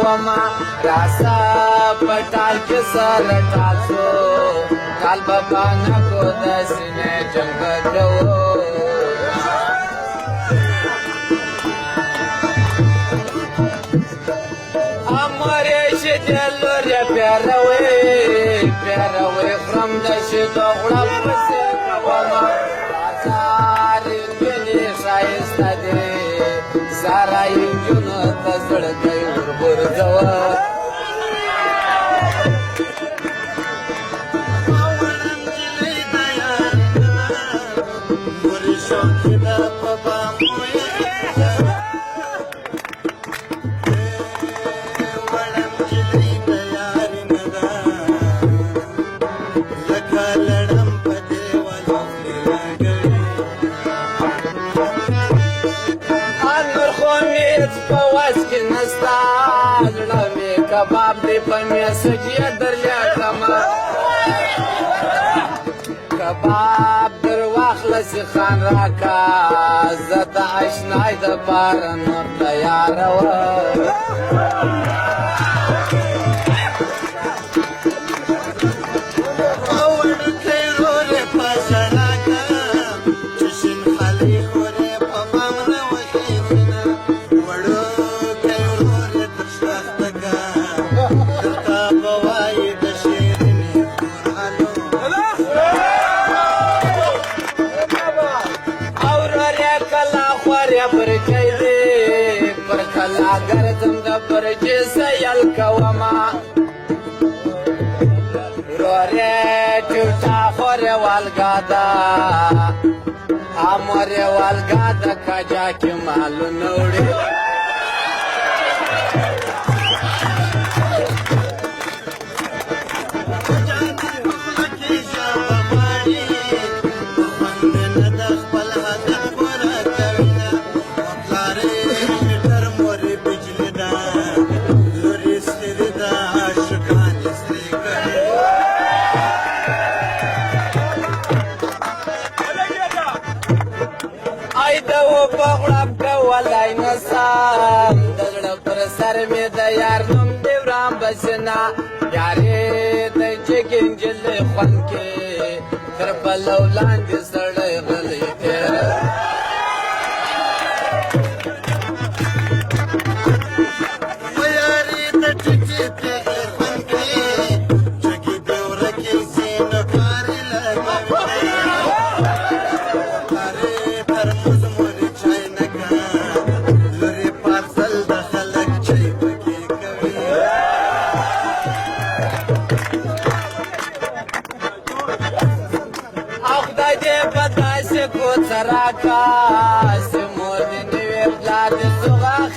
کوما راسا پټال کې سره تاسو کال بابا نکو د سینې جنگ بدلو امریش دلور پیروي خرم د شتو غړپ پسې کوما تارین بلی شایسته دی سارای جنو تسړ کوي وربر زوا کباب دی په میسجیه دریا کما کباب در واخلسی خان راکا زد اشنای د بار نور تیار و گردم د برجې سیل کوما روره ټوټا خوره والګادا امره والګادا کجا کې مالو نوړي بغړب کولای نسام د زړه پر سر مې د یار نوم دی وران بسنا یارې د چکن جل خوان کې تر پلو لاندې سړی غلی تیر یارې د چکن خوان کې چکی دی ورکه سین کاری راکا سمود نیوی بلاد زغاخ